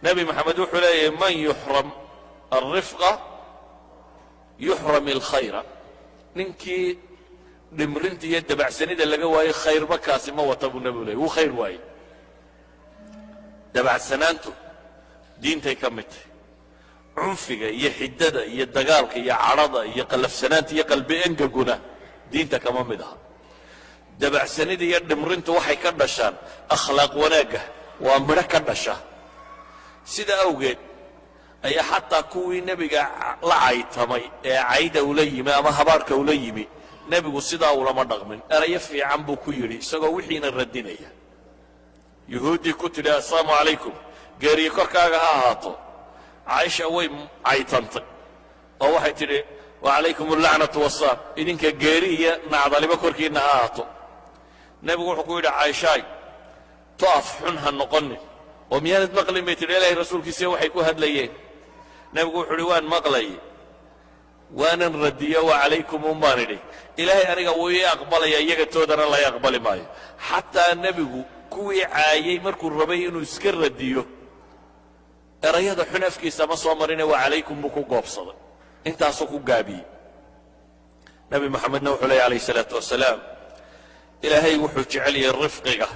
nebi maxamed wuxuu leeyahay man yuxram alrifqa yuxram alkhayra. ninkii dhimrinta iyo dabacsanida laga waayey khayrba kaasi ma wata buu nebigu leeyay, wuu khayr waaye. dabacsanaantu diintay ka mid tahay. cunfiga iyo xiddada iyo dagaalka iyo cadhada iyo qallafsanaanta iyo qalbi engeguna diinta kama mid aha. dabacsanida iyo dhimrintu waxay ka dhashaan akhlaaq wanaagga, waa midho ka dhasha. sida awgeed ayaa xataa kuwii nebiga la caytamay ee cayda ula yimi ama habaarka ula yimi, nebigu sidaa ulama dhaqmin. erayo fiican buu ku yidhi isagoo wixiina radinaya. yuhuuddii ku tidhi assalaamu calaykum, geeriye korkaaga ha ahaato. caaisha way caytantay oo waxay tidhi wacalaykum allacnatu wassalaam, idinka geeri iyo nacdaliba korkiinna ha ahaato. nebigu wuxuu ku yidhi caaishaay, to af xun ha noqonin oo miyaanad maqlin bay tidhi ilaahay rasuulkiisa waxay ku hadlayeen. nebigu wuxuu idhi waan maqlaye waanan radiyo wacalaykum un baan idhi. ilaahay aniga wuu ii aqbalaya, iyaga toodana lay aqbali maayo. xataa nebigu kuwii caayey markuu rabay inuu iska radiyo erayada xun afkiisa ma soo marine wacalaykum buu ku goobsaday, intaasuu ku gaabiyey. nebi maxamedna wuxuu leeyay calayh salaatu wasalaam, ilaahay wuxuu jecel yahay rifqiga,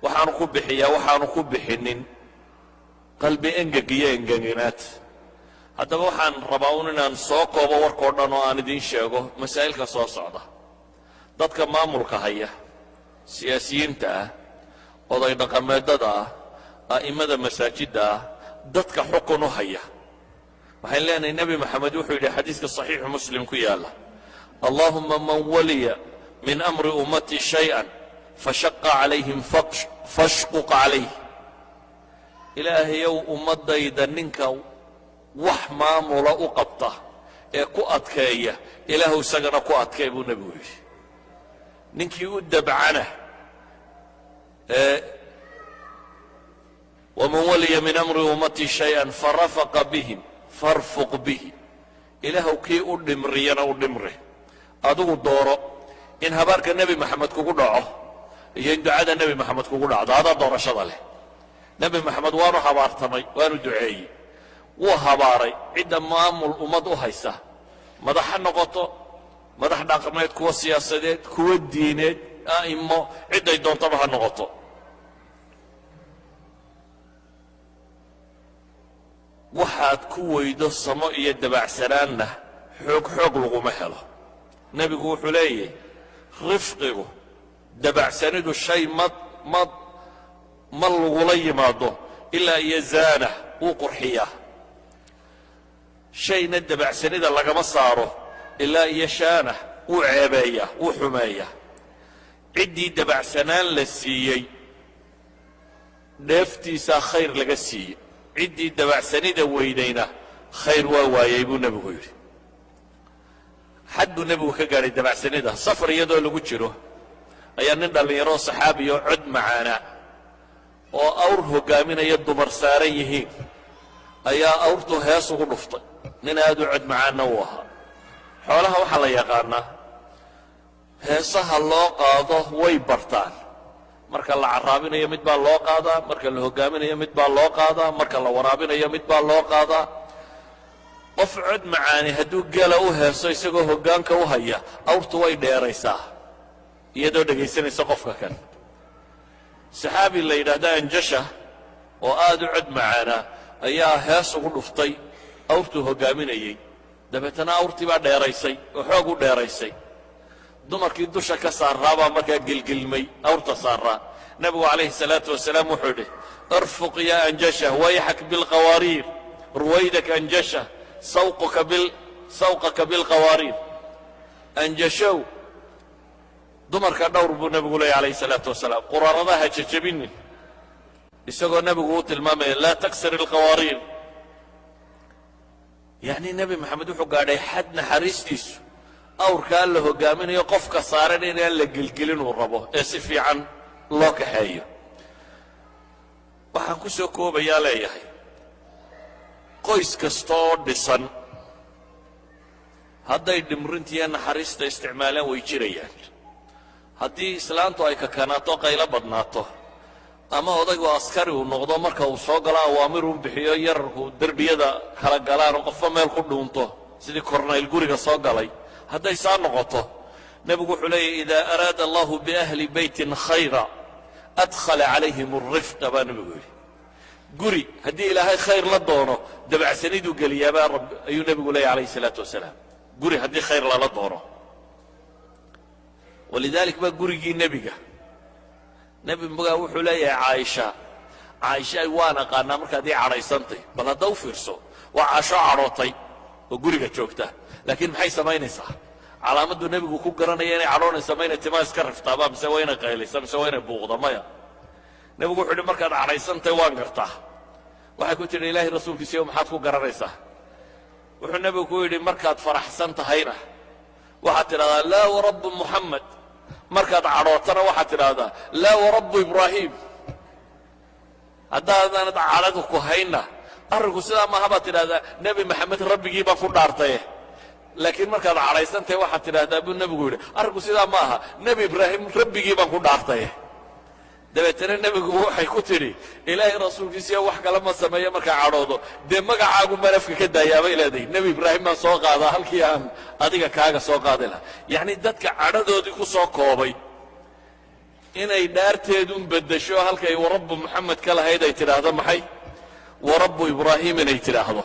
waxaanu ku bixiyaa waxaanu ku bixinin qalbi engeg iyo engeginaad. haddaba waxaan rabaa un inaan soo koobo warkao dhan oo aan idiin sheego masaa'ilka soo socda. dadka maamulka haya, siyaasiyiinta ah, oday dhaqameedada ah, a'immada masaajidda ah, dadka xukun u haya, waxaan leenahay nebi maxamed wuxuu yidhi xadiiska saxiixu muslim ku yaalla, allahuma man waliya min amri ummatii shay-an fashaqa calayhim fashquq calayh. ilaahayow ummaddayda ninka wax maamula u qabta ee ku adkeeya, ilaahu isagana ku adkee buu nebigu yidhi. ninkii u dabcana waman waliya min amri ummatii shay-an farafaqa bihim farfuq bihi. ilaahu kii u dhimriyana u dhimri. adigu dooro in habaarka nebi maxamed kugu dhaco iyo in ducada nebi maxamed kugu dhacdo, adaa doorashada leh. nebi maxamed waanu habaartamay, waanu duceeyey, wuu habaaray cidda maamul ummad u haysa, madax ha noqoto, madax dhaqameed, kuwa siyaasadeed, kuwa diineed, a'immo, cidday doontaba ha noqoto. waxaad ku weydo samo iyo dabacsanaanna xoog xoog laguma helo. nebigu wuxuu leeyahy rifqigu, dabacsanidu shay ma lagula yimaado ilaa iyo zaana wuu qurxiyaa. shayna dabacsanida lagama saaro ilaa iyo shaana wuu ceebeeyaa, wuu xumeeyaa. ciddii dabacsanaan la siiyey dheeftiisaa khayr laga siiyey, ciddii dabacsanida weydayna khayr waa waayey buu nebigu yidhi. xad buu nebigu ka gaadhay dabacsanida. safar iyadoo lagu jiro ayaa nin dhallinyaroo saxaabiyo cod macaana oo awr hoggaaminaya dumar saaran yihiin ayaa awrtu hees ugu dhuftay. nin aad u cod macaanna uu ahaa. xoolaha waxaa la yaqaanaa heesaha loo qaado way bartaan. marka la carraabinayo mid baa loo qaadaa, marka la hoggaaminayo mid baa loo qaadaa, marka la waraabinayo mid baa loo qaadaa. qof cod macaani hadduu gela u heeso isagoo hoggaanka u haya, awrtu way dheeraysaa iyadoo dhegaysanaysa qofka kan. saxaabi la yidhaahda anjasha oo aad u cod macaana ayaa hees ugu dhuftay awrtuu hoggaaminayey. dabeetana awrtii baa dheeraysay oo xoog u dheeraysay. dumarkii dusha ka saarraabaa markaa gelgelmay awrta saarraa. nebigu calayhi salaatu wasalaam wuxuu yidhi irfuq yaa anjasha wayxak bilqawaariir, ruwaydak anjasha sawqaka bilqawaariir. anjashow dumarka dhowr buu nebigu leeyay calayhi salaatu wasalaam, quraaradaha jajabinin, isagoo nebigu u tilmaamaya laa taksir ilqawaariir. yacni nebi maxamed wuxuu gaadhay xad naxariistiisu awrkaa la hoggaaminayo qofka saaran inaan la gelgelin uu rabo ee si fiican loo kaxeeyo. waxaan ku soo koobayaa leeyahay qoys kasta oo dhisan hadday dhimrintiiyo naxariista isticmaalaan way jirayaan. haddii islaantu ay kakanaato qaylo badnaato ama odaygu askari uu noqdo marka uu soo galo awaamir uu bixiyo yararku derbiyada kala galaan oo qofba meel ku dhuunto sidii kornayl guriga soo galay hadday saa noqoto nebigu wuxuu leeyahy idaa araada allahu biahli beytin khayra adkhala calayhim alrifqa baa nebigu yidhi guri haddii ilaahay khayr la doono dabacsaniduu geliyaabaa ayuu nebigu leeyahy calayhi salaatu wasalaam guri haddii khayr lala doono walidalik baa gurigii nebiga nebi magaa wuxuu leeyahay caaisha waan aqaanaa markaad ii cadhaysantay bal hadda u fiirso waa caasho cadhootay oo guriga joogta laakiin maxay samaynaysaa calaamaduu nebigu ku garanaya inay cadhoonaysa ma inay timaa iska riftaaba mise waa inay qaylaysa mise waa inay buuqda maya nebigu wuxuu yidhi markaad cadhaysantay waan gartaa waxay ku tidhi ilaahay rasuulkiisiyo maxaad ku garanaysaa wuxuu nebigu ku yidhi markaad faraxsan tahayna waxaad tidhahdaa laa warabbu muxamed markaad cadhootana waxaad tidhaahdaa laa warabbu ibraahim haddaadanad cadhadu ku haynna arrinku sidaa maaha baad tidhahdaa nebi maxamed rabbigii baan ku dhaartaye laakiin markaad cadhaysantahay waxaad tidhahdaa buu nebigu yidhi arrinku sidaa ma aha nebi ibraahim rabbigii baan ku dhaartaye dabeetana nebigu waxay ku tidhi ilaahay rasuulkiisiyo wax kale ma sameeyo markaa cadhoodo dee magacaagu malafka ka daayaabay leedahay nebi ibraahim baan soo qaadaa halkii aan adiga kaaga soo qaadi laha yacni dadka cadhadoodii ku soo koobay inay dhaarteedun beddesho halkay warabbu maxamed ka lahayd ay tidhaahdo maxay warabbu ibraahim inay tidhaahdo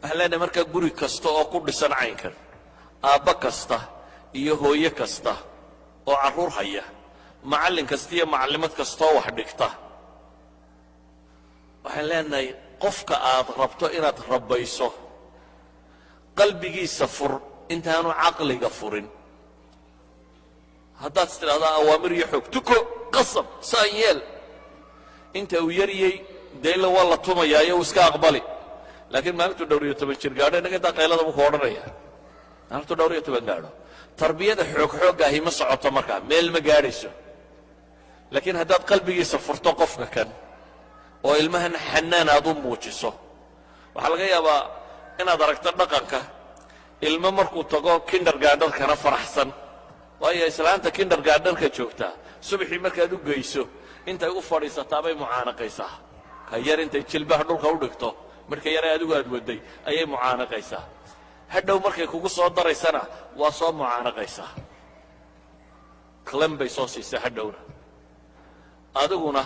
waxaan leenahay markaa guri kasta oo ku dhisan caynkan aabba kasta iyo hooye kasta oo carruur haya macallin kasta iyo macallimad kastoo wax dhigta waxaan leenahay qofka aad rabto inaad rabbayso qalbigiisa fur intaanu caqliga furin haddaad is tidhahdaa awaamir iyo xoog tuko qasab saan yeel inta uu yaryey dayla waa la tumayaayo uu iska aqbali laakiin maalintuu dhowr iyo toban jir gaadho innaga intaa qaylada buu ku odhanaya maalintuu dhowr iyo toban gaadho tarbiyada xooggaahi ma socoto markaa meel ma gaadhayso laakiin haddaad qalbigiisa furto qofka kan oo ilmahan xanaan aad u muujiso waxaa laga yaabaa inaad aragto dhaqanka ilmo markuu tago kindergaadharkana faraxsan waayo islaanta kindergaadharka joogtaa subaxii markaad u geyso intay u fadhiisataa bay mucaanaqaysaa ka yar intay jilbaha dhulka u dhigto marka yare adigu aad waday ayay mucaanaqaysaa hadhow markay kugu soo daraysana waa soo mucaanaqaysaa klan bay soo siisaa hadhowna adiguna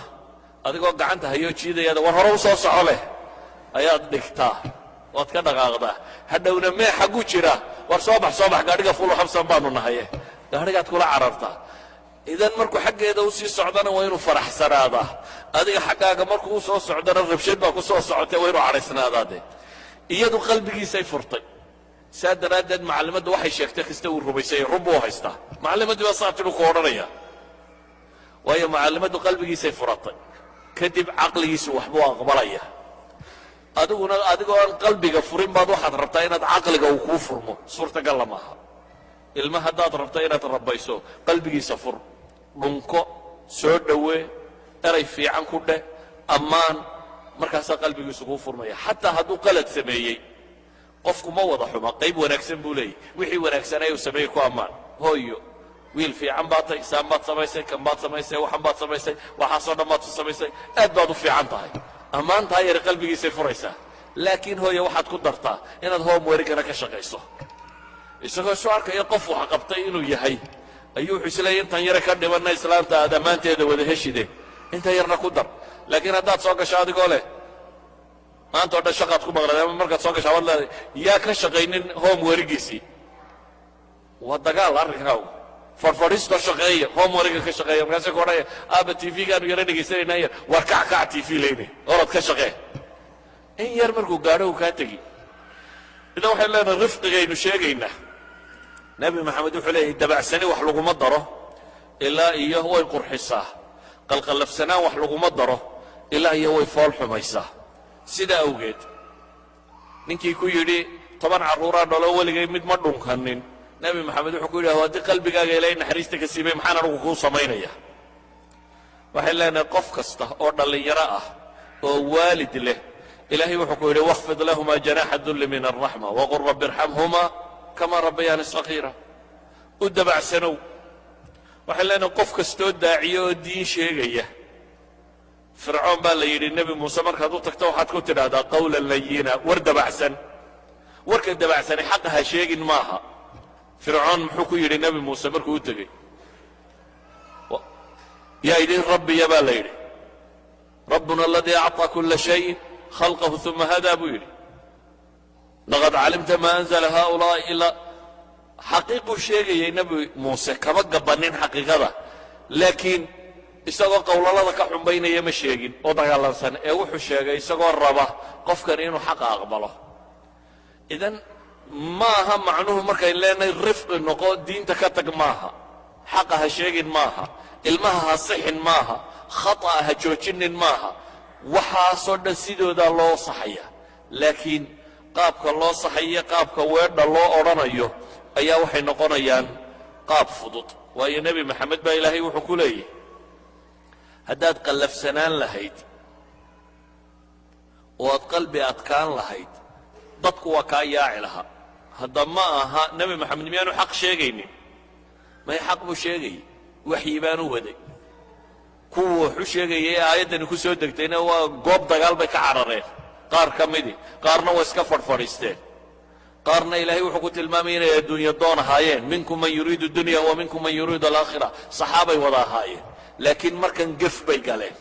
adigoo gacanta hayoo jiidayada war hore u soo soco leh ayaad dhigtaa waad ka dhaqaaqdaa hadhowna mee xaggu jira war soo bax gaadhiga fulu habsan baanu nahaye gaadhigaad kula carartaa idan markuu xaggeeda u sii socdana waa inuu faraxsanaadaa adiga xaggaaga markuu u soo socdana rabshad baa ku soo socotay waa inuu cadhaysnaadaadee iyadu qalbigiisay furtay saa daraaddeed macallimaddu waxay sheegtay kasta uu rumaysay rub buu haystaa macallimaddii baa saa tidhu ku odhanaya waayo macallimaddu qalbigiisay furatay kadib caqligiisu waxbuu aqbalaya adiguna adigoo aan qalbiga furin baad waxaad rabtaa inaad caqliga uu kuu furmo suurtagalla maaha ilma haddaad rabto inaad rabbayso qalbigiisa fur dhunko soo dhowee eray fiican ku dheh ammaan markaasaa qalbigiisu kuu furmaya xataa hadduu qalad sameeyey qofku ma wada xuma qayb wanaagsan buu leeyahy wixii wanaagsanay uu sameeyey ku ammaan hooyo wiil fiican baad tahay saan baad samaysay kan baad samaysay waxan baad samaysay waxaasoo dhan baad samaysay aad baad u fiican tahay ammaantaa yar qalbigiisay furaysaa laakiin hooye waxaad ku dartaa inaad homeworkana ka shaqayso isagoo soo arkaya qof wax qabtay inuu yahay ayuu wuxuu isleeyahy intan yare ka dhimanna islaanta aad ammaanteeda wada heshide inta yarna ku dar laakiin haddaad soo gasho adigoo leh maanta o dhan shaqaad ku maqladay ama markaad soo gasho waad leedahay yaa ka shaqaynin homeworkiisii waa dagaal arrinkaagu farfadhiisto shaqeeya homeworka ka shaqeeya markaasay ku odhanaya aaba t v-gaanu yara dhegaysanaynaaya war kac t v leyne orod ka shaqee in yar markuu gaadho uu kaa tegi idan waxaynu leenahay rifqigaynu sheegaynaa nebi maxamed wuxuu leeyahay dabacsani wax laguma daro ilaa iyo way qurxisaa qalqallafsanaan wax laguma daro ilaa iyo way fool xumaysaa sidaa awgeed ninkii ku yidhi 10 carruuraa dhalo weligay mid ma dhunkanin nebi maxamed wuxuu ku yidhi haddii qalbigaaga ilaahay naxariista ka siibay maxaan anigu kuu samaynaya waxay leenahay qof kasta oo dhallinyaro ah oo waalid leh ilaahay wuxuu ku yidhi waqfid lahuma janaaxa dulli min alraxma waqul rabbi irxamhuma kama rabbayaani sagiira u dabacsanow waxay leenahay qof kastoo daaciyo oo diin sheegaya fircoon baa la yidhi nebi muuse markaad u tagto waxaad ku tidhaahdaa qawlan layina war dabacsan warka dabacsani xaqa ha sheegin maaha fircoon muxuu ku yidhi nebi muuse markuu u tegey yaa idin rabbiya baa la yidhi rabbuna aladii acطaa kula shayin khalqahu uma hadaa buu yidhi laqad calimta maa anzala haulaai ilaa xaqiiquu sheegayay nebi muuse kama gabanin xaqiiqada laakiin isagoo qowlalada ka xumbaynaya ma sheegin oo dagaalansan ee wuxuu sheegay isagoo raba qofkani inuu xaqa aqbalo idan maaha macnuhu markayn leenahay rifqi noqo diinta ka tag maaha xaqa ha sheegin maaha ilmaha ha sixin maaha khata'a ha joojinin maaha waxaasoo dhan sidoodaa loo saxaya laakiin qaabka loo saxayo qaabka weedha loo odhanayo ayaa waxay noqonayaan qaab fudud waayo nebi maxamed baa ilaahay wuxuu ku leeyahy haddaad qallafsanaan lahayd oo aad qalbi adkaan lahayd dadku waa kaa yaaci lahaa hadda ma aha nebi maxamed miyaanu xaq sheegaynin may xaq buu sheegayay waxyi baanu waday kuwa wuxuu sheegayay ee aayaddani ku soo degtayna waa goob dagaal bay ka carareen qaar ka midii qaarna waa iska fadhfadhiisteen qaarna ilaahay wuxuu ku tilmaamay inay adduunyo doon ahaayeen minkum man yuriidu dunya wa minkum man yuriidu alaakhira saxaabay wada ahaayeen laakiin markan gef bay galeen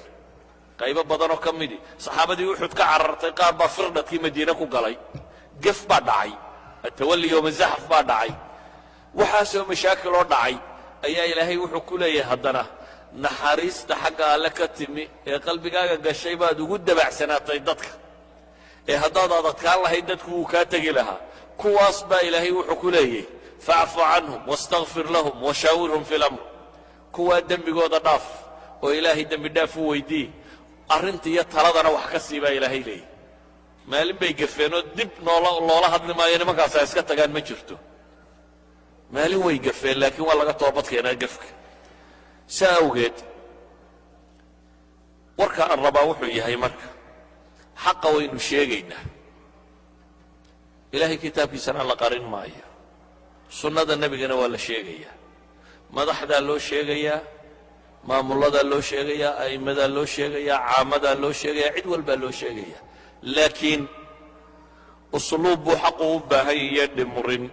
qaybo badanoo ka midii saxaabadii uxud ka carartay qaar baa firdhadkii madiine ku galay gef baa dhacay atawalli yowma zaxaf baa dhacay waxaasoo mashaakiloo dhacay ayaa ilaahay wuxuu ku leeyahay haddana naxariista xagga alle ka timi ee qalbigaaga gashay baad ugu dabacsanaatay dadka ee haddaad adadkaan lahayd dadku wuu kaa tegi lahaa kuwaas baa ilaahay wuxuu ku leeyahay facfu canhum wastakfir lahum washaawirhum fi lamr kuwaa dembigooda dhaaf oo ilaahay dembi dhaaf u weydii arrinta iyo taladana wax ka sii baa ilaahay leeyahy maalin bay gafeenoo dib loola hadli maayo nimankaas ay iska tagaan ma jirto maalin way gafeen laakiin waa laga toobad keenaa gefka saa awgeed warka aan rabaa wuxuu yahay marka xaqa waynu sheegaynaa ilaahay kitaabkiisana la qarin maayo sunnada nebigana waa la sheegayaa madaxdaa loo sheegayaa maamulladaa loo sheegayaa a'immadaa loo sheegayaa caamadaa loo sheegayaa cid walbaa loo sheegayaa laakiin usluub buu xaqu u baahan yahiyo dhimurin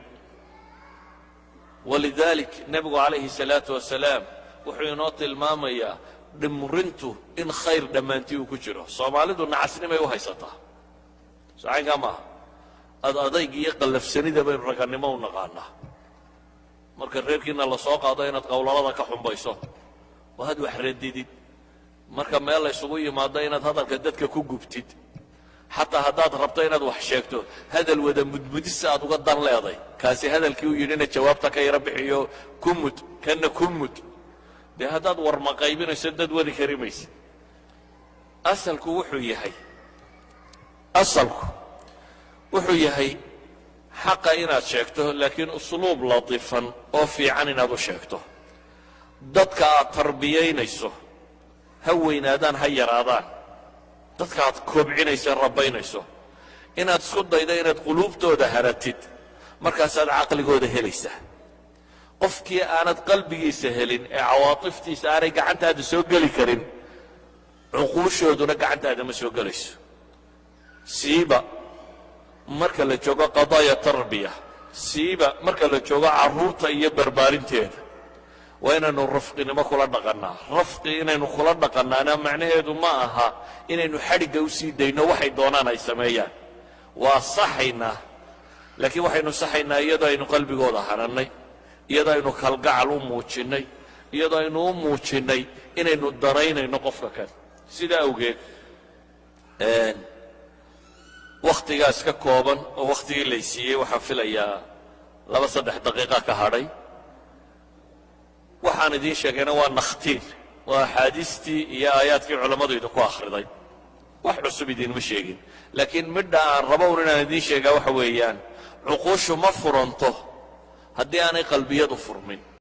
walidalik nebigu calayhi salaatu wasalaam wuxuu inoo tilmaamayaa dhimurintu in khayr dhammaantii uu ku jiro soomaalidu nacasnimay u haysataa sacaynkaa maaha ad adayg iyo qallafsanida baynu ragannimo u naqaanaa marka reerkiina la soo qaado inaad qowlalada ka xumbayso oo had wax radidid marka meel la ysugu yimaado inaad hadalka dadka ku gubtid xataa haddaad rabto inaad wax sheegto hadal wada mudmudisa aad uga dan leeday kaasi hadalkii uu yidhina jawaabta ka yara bixiyo ku mud kana ku mud dee haddaad warma qaybinayso dad wadi kari maysa asalku wuxuu yahay xaqa inaad sheegto laakiin usluub latiifan oo fiican inaad u sheegto dadka aad tarbiyaynayso ha weynaadaan ha yaraadaan dadka aad koobcinayso rabbaynayso inaad isku daydo inaad quluubtooda haratid markaasaad caqligooda helaysaa qofkii aanad qalbigiisa helin ee cawaatiftiisa aanay gacantaada soo geli karin cuquushooduna gacantaada ma soo gelayso siiba marka la joogo qadaaya tarbiya siiba marka la joogo carruurta iyo barbaarinteeda waa inaynu rafqinimo kula dhaqannaa rafqi inaynu kula dhaqannaana macnaheedu ma aha inaynu xadhigga u sii dayno waxay doonaan ay sameeyaan waa saxaynaa laakiin waxaynu saxaynaa iyadoo aynu qalbigooda hanannay iyadoo aynu kalgacal u muujinnay iyadoo aynu u muujinnay inaynu daraynayno qofka kale sidaa awgeed wakhtigaas ka kooban oo wakhtigii laysiiyey waxaan filayaa 2-3 daqiiqa ka hadhay waxaan idiin sheegayna waa nakhtiin waa axaadiistii iyo aayaadkii culammadu idinku akhriday wax cusub idiinma sheegin laakiin midha aan rabo un inaan idiin sheegaa waxa weeyaan cuquushu ma furanto haddii aanay qalbiyadu furmin